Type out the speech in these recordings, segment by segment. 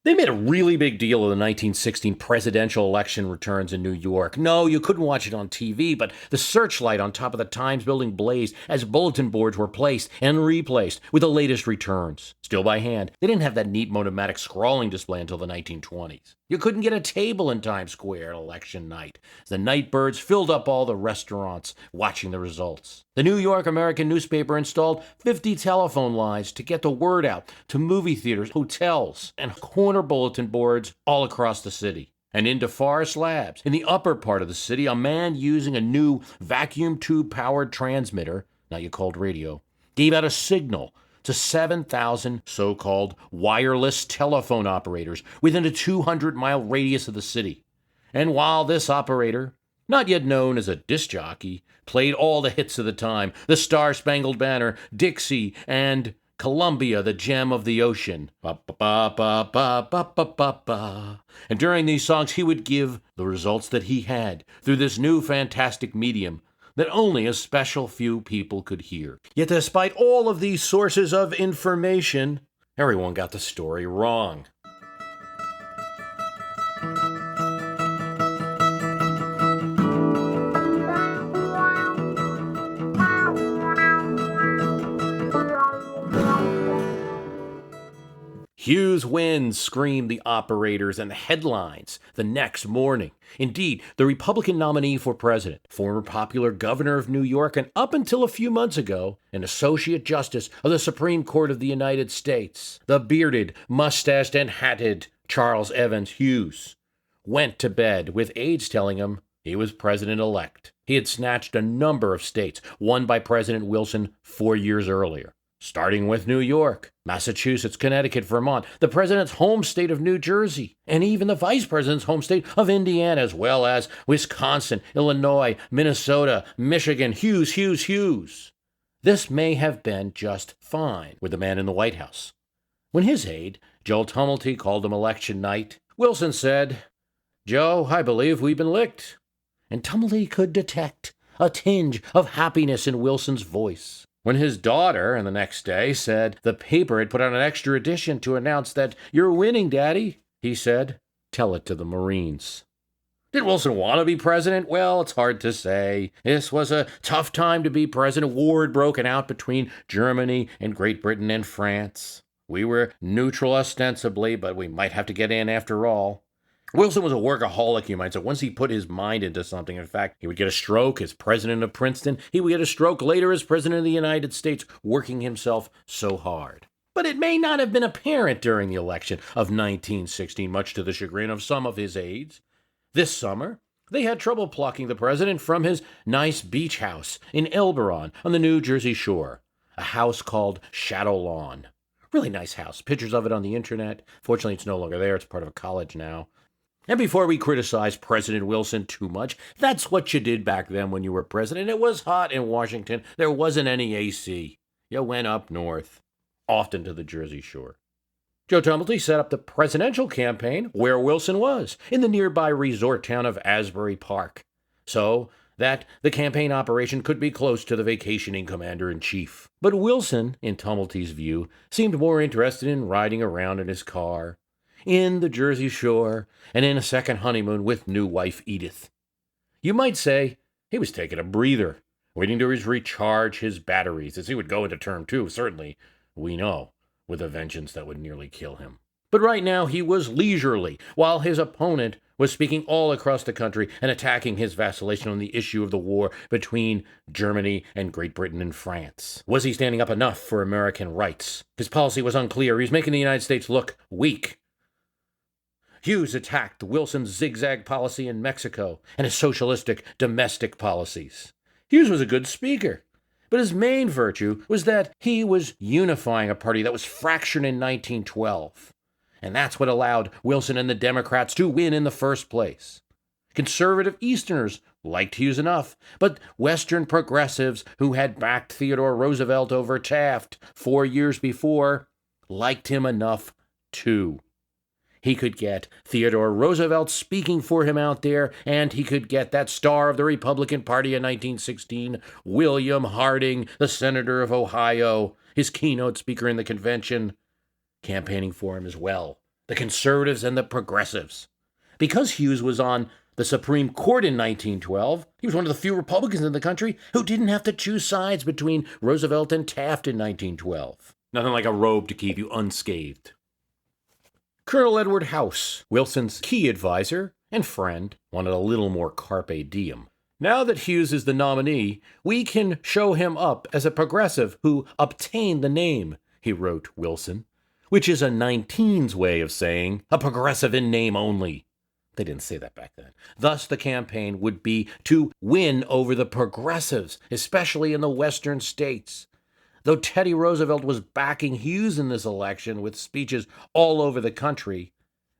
They made a really big deal of the 1916 presidential election returns in New York. No, you couldn't watch it on TV, but the searchlight on top of the Times building blazed as bulletin boards were placed and replaced with the latest returns, still by hand. They didn't have that neat monomatic scrawling display until the 1920s. You couldn't get a table in Times Square on election night. The nightbirds filled up all the restaurants watching the results. The New York American newspaper installed 50 telephone lines to get the word out to movie theaters, hotels, and corner bulletin boards all across the city. And into Forest Labs, in the upper part of the city, a man using a new vacuum tube-powered transmitter, now you called radio, gave out a signal to 7,000 so-called wireless telephone operators within a 200-mile radius of the city. And while this operator, not yet known as a disc jockey, played all the hits of the time, the Star-Spangled Banner, Dixie, and Columbia, the Gem of the Ocean. Ba, ba, ba, ba, ba, ba, ba, ba, ba. And during these songs, he would give the results that he had through this new fantastic medium that only a special few people could hear. Yet despite all of these sources of information, everyone got the story wrong. Hughes wins, screamed the operators and the headlines the next morning. Indeed, the Republican nominee for president, former popular governor of New York, and up until a few months ago, an associate justice of the Supreme Court of the United States, the bearded, mustached, and hatted Charles Evans Hughes, went to bed with aides telling him he was president-elect. He had snatched a number of states won by President Wilson 4 years earlier, starting with New York, Massachusetts, Connecticut, Vermont, the president's home state of New Jersey, and even the vice president's home state of Indiana, as well as Wisconsin, Illinois, Minnesota, Michigan. Hughes. This may have been just fine with the man in the White House. When his aide, Joe Tumulty, called him election night, Wilson said, "Joe, I believe we've been licked." And Tumulty could detect a tinge of happiness in Wilson's voice. When his daughter, and the next day, said the paper had put out an extra edition to announce that "You're winning, Daddy," he said, "Tell it to the Marines." Did Wilson want to be president? Well, it's hard to say. This was a tough time to be president. War had broken out between Germany and Great Britain and France. We were neutral ostensibly, but we might have to get in after all. Wilson was a workaholic, you might say. Once he put his mind into something, in fact, he would get a stroke as president of Princeton. He would get a stroke later as president of the United States, working himself so hard. But it may not have been apparent during the election of 1916, much to the chagrin of some of his aides. This summer, they had trouble plucking the president from his nice beach house in Elberon on the New Jersey shore, a house called Shadow Lawn. Really nice house. Pictures of it on the internet. Fortunately, it's no longer there. It's part of a college now. And before we criticize President Wilson too much, that's what you did back then when you were president. It was hot in Washington. There wasn't any AC. You went up north, often to the Jersey Shore. Joe Tumulty set up the presidential campaign where Wilson was, in the nearby resort town of Asbury Park, so that the campaign operation could be close to the vacationing commander-in-chief. But Wilson, in Tumulty's view, seemed more interested in riding around in his car, in the Jersey Shore, and in a second honeymoon with new wife Edith. You might say he was taking a breather, waiting to recharge his batteries, as he would go into term two, certainly, we know, with a vengeance that would nearly kill him. But right now he was leisurely, while his opponent was speaking all across the country and attacking his vacillation on the issue of the war between Germany and Great Britain and France. Was he standing up enough for American rights? His policy was unclear. He was making the United States look weak. Hughes attacked Wilson's zigzag policy in Mexico and his socialistic domestic policies. Hughes was a good speaker, but his main virtue was that he was unifying a party that was fractured in 1912. And that's what allowed Wilson and the Democrats to win in the first place. Conservative Easterners liked Hughes enough, but Western progressives who had backed Theodore Roosevelt over Taft 4 years before liked him enough too. He could get Theodore Roosevelt speaking for him out there, and he could get that star of the Republican Party in 1916, William Harding, the senator of Ohio, his keynote speaker in the convention, campaigning for him as well the conservatives and the progressives. Because Hughes was on the Supreme Court in 1912, he was one of the few Republicans in the country who didn't have to choose sides between Roosevelt and Taft in 1912. Nothing like a robe to keep you unscathed. Colonel Edward House, Wilson's key advisor and friend, wanted a little more carpe diem. Now that Hughes is the nominee, we can show him up as a progressive who obtained the name, he wrote Wilson, which is a 19's way of saying a progressive in name only. They didn't say that back then. Thus, the campaign would be to win over the progressives, especially in the western states. Though Teddy Roosevelt was backing Hughes in this election with speeches all over the country,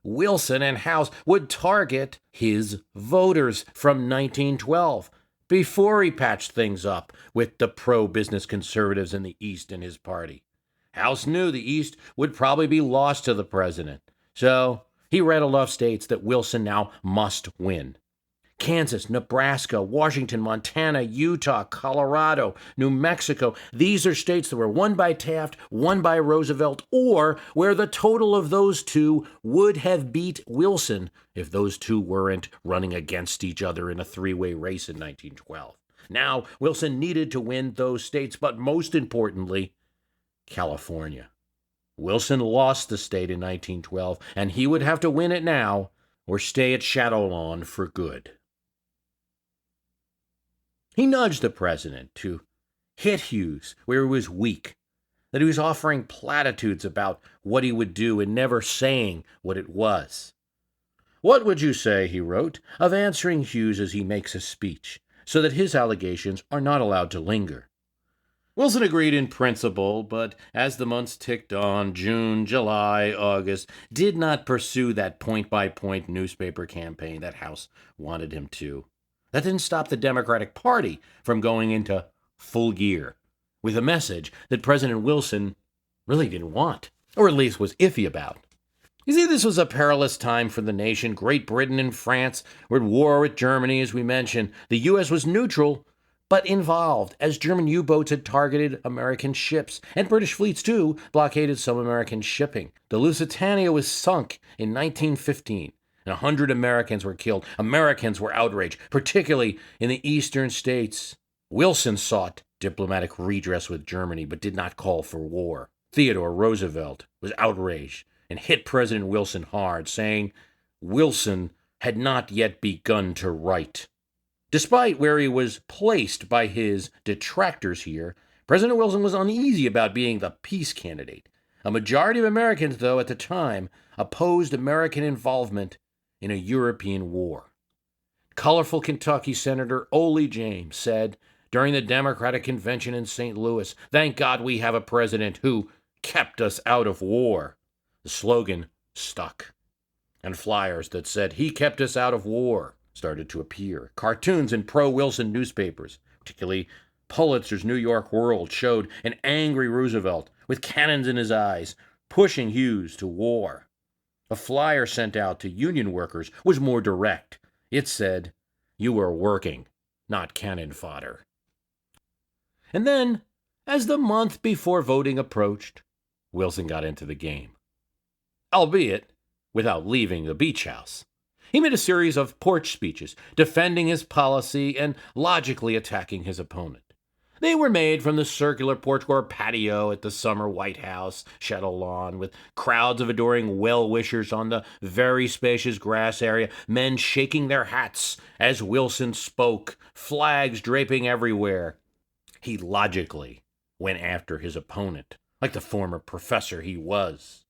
Wilson and House would target his voters from 1912 before he patched things up with the pro-business conservatives in the East in his party. House knew the East would probably be lost to the president, so he rattled off states that Wilson now must win. Kansas, Nebraska, Washington, Montana, Utah, Colorado, New Mexico. These are states that were won by Taft, won by Roosevelt, or where the total of those two would have beat Wilson if those two weren't running against each other in a three-way race in 1912. Now, Wilson needed to win those states, but most importantly, California. Wilson lost the state in 1912, and he would have to win it now or stay at Shadowlawn for good. He nudged the president to hit Hughes where he was weak, that he was offering platitudes about what he would do and never saying what it was. What would you say, he wrote, of answering Hughes as he makes a speech, so that his allegations are not allowed to linger? Wilson agreed in principle, but as the months ticked on, June, July, August, did not pursue that point-by-point newspaper campaign that House wanted him to. That didn't stop the Democratic Party from going into full gear with a message that President Wilson really didn't want, or at least was iffy about. You see, this was a perilous time for the nation. Great Britain and France were at war with Germany, as we mentioned. The U.S. was neutral, but involved, as German U-boats had targeted American ships, and British fleets, too, blockaded some American shipping. The Lusitania was sunk in 1915. And 100 Americans were killed. Americans were outraged, particularly in the eastern states. Wilson sought diplomatic redress with Germany, but did not call for war. Theodore Roosevelt was outraged and hit President Wilson hard, saying Wilson had not yet begun to write. Despite where he was placed by his detractors here, President Wilson was uneasy about being the peace candidate. A majority of Americans, though, at the time, opposed American involvement in a European war. Colorful Kentucky Senator Ole James said during the Democratic Convention in St. Louis, "Thank God we have a president who kept us out of war." The slogan stuck, and flyers that said, "He kept us out of war," started to appear. Cartoons in pro-Wilson newspapers, particularly Pulitzer's New York World, showed an angry Roosevelt with cannons in his eyes, pushing Hughes to war. A flyer sent out to union workers was more direct. It said, "You are working, not cannon fodder." And then, as the month before voting approached, Wilson got into the game, albeit without leaving the beach house. He made a series of porch speeches, defending his policy and logically attacking his opponent. They were made from the circular porch or patio at the summer White House, Shadowlawn, with crowds of adoring well-wishers on the very spacious grass area, men shaking their hats as Wilson spoke, flags draping everywhere. He logically went after his opponent, like the former professor he was.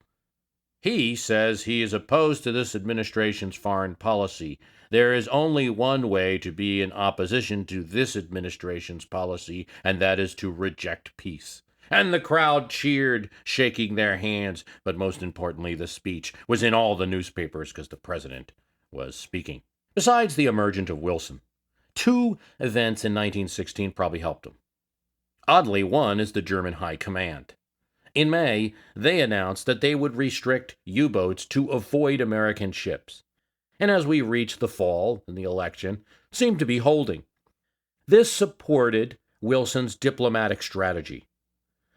He says he is opposed to this administration's foreign policy. There is only one way to be in opposition to this administration's policy, and that is to reject peace. And the crowd cheered, shaking their hands, but most importantly, the speech was in all the newspapers because the president was speaking. Besides the emergence of Wilson, two events in 1916 probably helped him. Oddly, one is the German High Command. In May, they announced that they would restrict U-boats to avoid American ships. And as we reached the fall and the election, seemed to be holding. This supported Wilson's diplomatic strategy.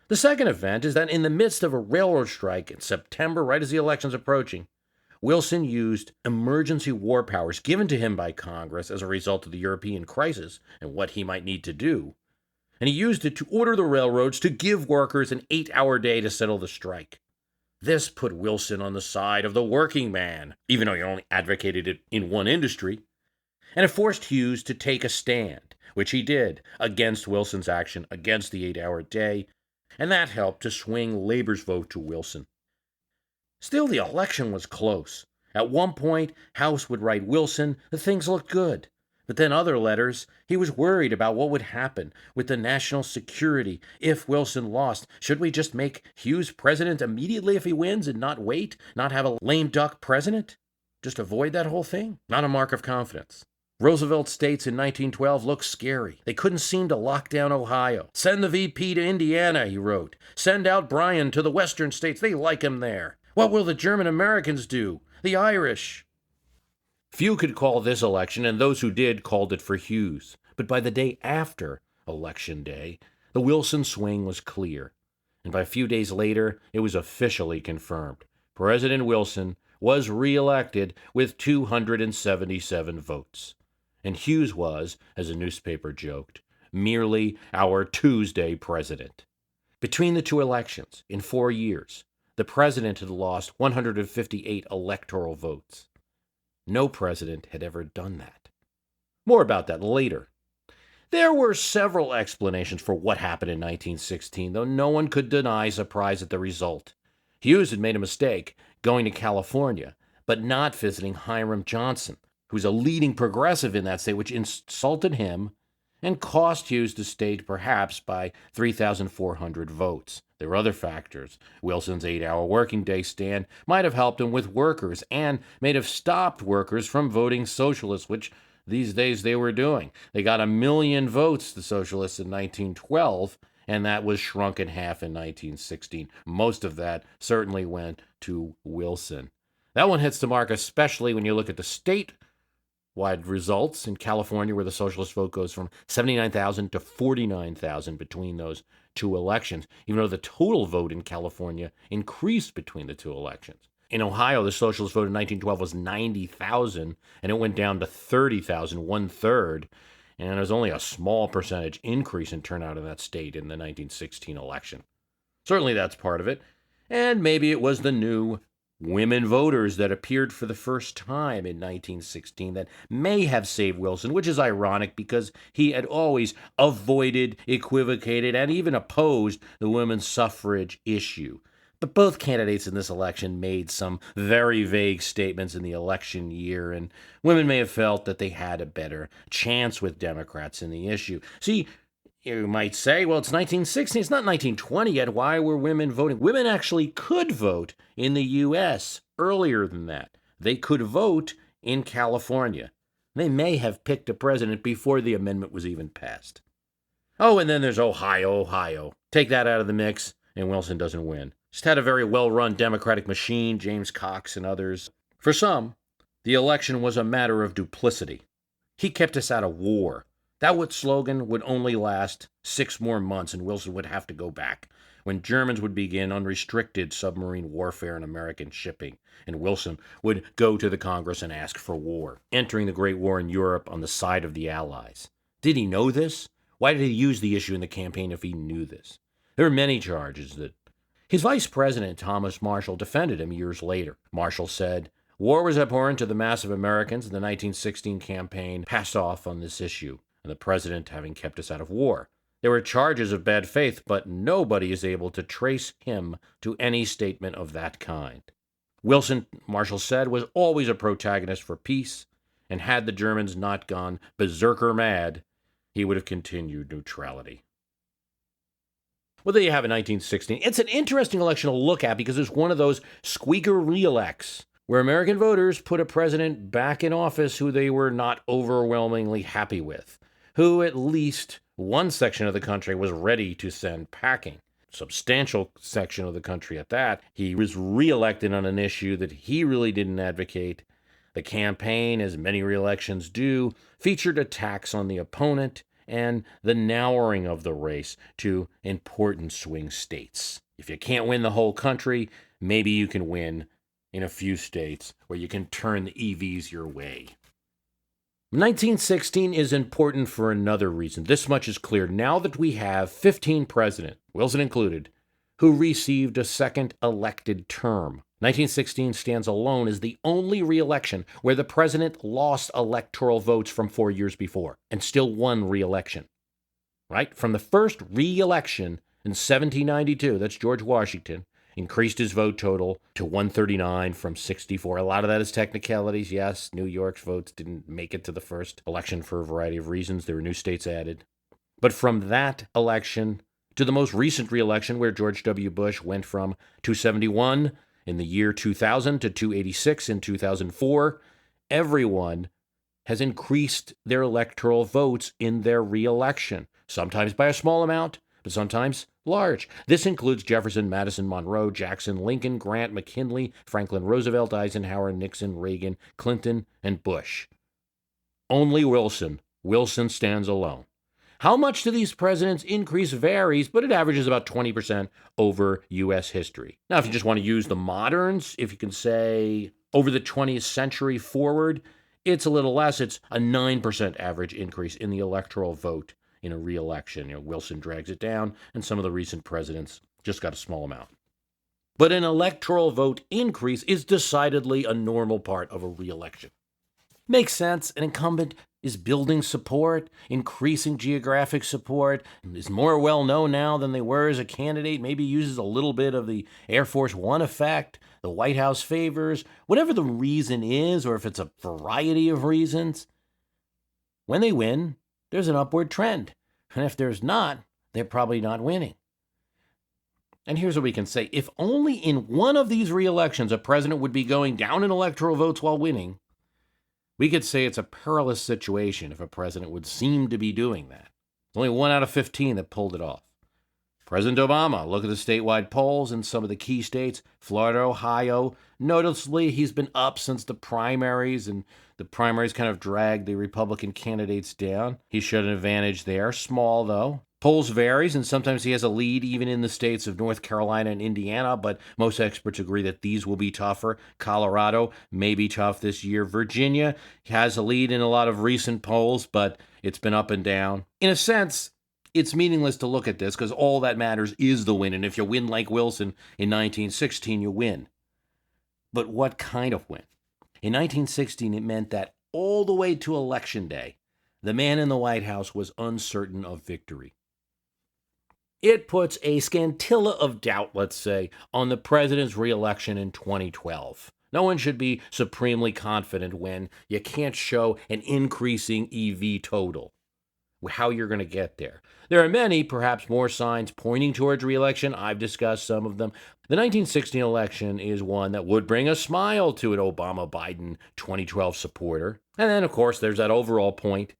The second event is that in the midst of a railroad strike in September, right as the election's approaching, Wilson used emergency war powers given to him by Congress as a result of the European crisis and what he might need to do, and he used it to order the railroads to give workers an 8-hour day to settle the strike. This put Wilson on the side of the working man, even though he only advocated it in one industry, and it forced Hughes to take a stand, which he did, against Wilson's action against the 8-hour day, and that helped to swing labor's vote to Wilson. Still, the election was close. At one point, House would write Wilson that things looked good. But then other letters, he was worried about what would happen with the national security if Wilson lost. Should we just make Hughes president immediately if he wins and not wait, not have a lame duck president? Just avoid that whole thing? Not a mark of confidence. Roosevelt states in 1912 looked scary. They couldn't seem to lock down Ohio. Send the VP to Indiana, he wrote. Send out Bryan to the western states. They like him there. What will the German Americans do? The Irish? Few could call this election, and those who did called it for Hughes. But by the day after Election Day, the Wilson swing was clear. And by a few days later, it was officially confirmed. President Wilson was reelected with 277 votes. And Hughes was, as a newspaper joked, merely our Tuesday president. Between the two elections, in 4 years, the president had lost 158 electoral votes. No president had ever done that. More about that later. There were several explanations for what happened in 1916, though no one could deny surprise at the result. Hughes had made a mistake going to California, but not visiting Hiram Johnson, who's a leading progressive in that state, which insulted him and cost Hughes the state perhaps by 3,400 votes. There were other factors. Wilson's 8-hour working day stand might have helped him with workers and may have stopped workers from voting socialists, which these days they were doing. They got 1 million votes, the socialists, in 1912, and that was shrunk in half in 1916. Most of that certainly went to Wilson. That one hits the mark, especially when you look at the statewide results in California, where the socialist vote goes from 79,000 to 49,000 between those two elections, even though the total vote in California increased between the two elections. In Ohio, the socialist vote in 1912 was 90,000, and it went down to 30,000, 1/3, and there's only a small percentage increase in turnout in that state in the 1916 election. Certainly that's part of it, and maybe it was the new women voters that appeared for the first time in 1916 that may have saved Wilson, which is ironic because he had always avoided, equivocated, and even opposed the women's suffrage issue. But both candidates in this election made some very vague statements in the election year, and women may have felt that they had a better chance with Democrats in the issue. See, you might say, well, it's 1916, it's not 1920 yet. Why were women voting? Women actually could vote in the U.S. earlier than that. They could vote in California. They may have picked a president before the amendment was even passed. Oh, and then there's Ohio. Take that out of the mix, and Wilson doesn't win. Just had a very well-run Democratic machine, James Cox and others. For some, the election was a matter of duplicity. He kept us out of war. That slogan would only last 6 more months, and Wilson would have to go back, when Germans would begin unrestricted submarine warfare in American shipping, and Wilson would go to the Congress and ask for war, entering the Great War in Europe on the side of the Allies. Did he know this? Why did he use the issue in the campaign if he knew this? There are many charges that his vice president, Thomas Marshall, defended him years later. Marshall said, "War was abhorrent to the mass of Americans, and the 1916 campaign passed off on this issue, and the president having kept us out of war. There were charges of bad faith, but nobody is able to trace him to any statement of that kind." Wilson, Marshall said, was always a protagonist for peace, and had the Germans not gone berserker mad, he would have continued neutrality. Well, there you have it, 1916. It's an interesting election to look at because it's one of those squeaker reelects where American voters put a president back in office who they were not overwhelmingly happy with, who at least one section of the country was ready to send packing. Substantial section of the country at that. He was reelected on an issue that he really didn't advocate. The campaign, as many reelections do, featured attacks on the opponent and the narrowing of the race to important swing states. If you can't win the whole country, maybe you can win in a few states where you can turn the EVs your way. 1916 is important for another reason. This much is clear now that we have 15 presidents, Wilson included, who received a second elected term. 1916 stands alone as the only re-election where the president lost electoral votes from 4 years before and still won re-election. Right? From the first re-election in 1792, that's George Washington, increased his vote total to 139 from 64. A lot of that is technicalities. Yes, New York's votes didn't make it to the first election for a variety of reasons. There were new states added. But from that election to the most recent re-election, where George W. Bush went from 271 in the year 2000 to 286 in 2004, everyone has increased their electoral votes in their re-election, sometimes by a small amount, but sometimes large. This includes Jefferson, Madison, Monroe, Jackson, Lincoln, Grant, McKinley, Franklin Roosevelt, Eisenhower, Nixon, Reagan, Clinton, and Bush. Only Wilson. Wilson stands alone. How much do these presidents increase varies, but it averages about 20% over U.S. history. Now, if you just want to use the moderns, if you can say over the 20th century forward, it's a little less. It's a 9% average increase in the electoral vote in a re-election. Wilson drags it down, and some of the recent presidents just got a small amount. But an electoral vote increase is decidedly a normal part of a re-election. Makes sense. An incumbent is building support, increasing geographic support, is more well-known now than they were as a candidate, maybe uses a little bit of the Air Force One effect, the White House favors, whatever the reason is, or if it's a variety of reasons. When they win, there's an upward trend. And if there's not, they're probably not winning. And here's what we can say. If only in one of these re-elections a president would be going down in electoral votes while winning, we could say it's a perilous situation if a president would seem to be doing that. It's only 1 out of 15 that pulled it off. President Obama, look at the statewide polls in some of the key states, Florida, Ohio. Noticeably, he's been up since the primaries, and the primaries kind of dragged the Republican candidates down. He showed an advantage there, small though. Polls varies, and sometimes he has a lead even in the states of North Carolina and Indiana, but most experts agree that these will be tougher. Colorado may be tough this year. Virginia has a lead in a lot of recent polls, but it's been up and down. In a sense, it's meaningless to look at this because all that matters is the win, and if you win like Wilson in 1916, you win. But what kind of win? In 1916, it meant that all the way to Election Day, the man in the White House was uncertain of victory. It puts a scintilla of doubt, let's say, on the president's re-election in 2012. No one should be supremely confident when you can't show an increasing EV total. How you're going to get there. There are many, perhaps more signs pointing towards re-election. I've discussed some of them. The 1916 election is one that would bring a smile to an Obama-Biden 2012 supporter. And then, of course, there's that overall point.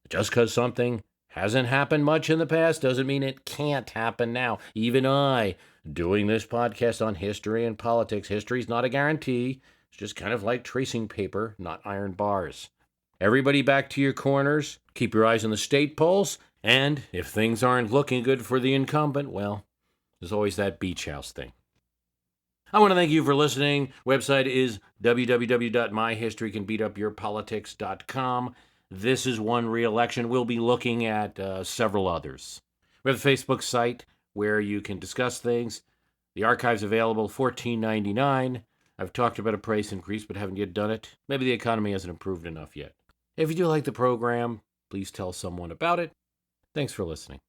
Just because something hasn't happened much in the past doesn't mean it can't happen now. Even I, doing this podcast on history and politics, history's not a guarantee. It's just kind of like tracing paper, not iron bars. Everybody back to your corners. Keep your eyes on the state polls. And if things aren't looking good for the incumbent, well, there's always that beach house thing. I want to thank you for listening. Website is www.myhistorycanbeatupyourpolitics.com. This is one re-election. We'll be looking at several others. We have a Facebook site where you can discuss things. The archive's available, $14.99. I've talked about a price increase, but haven't yet done it. Maybe the economy hasn't improved enough yet. If you do like the program, please tell someone about it. Thanks for listening.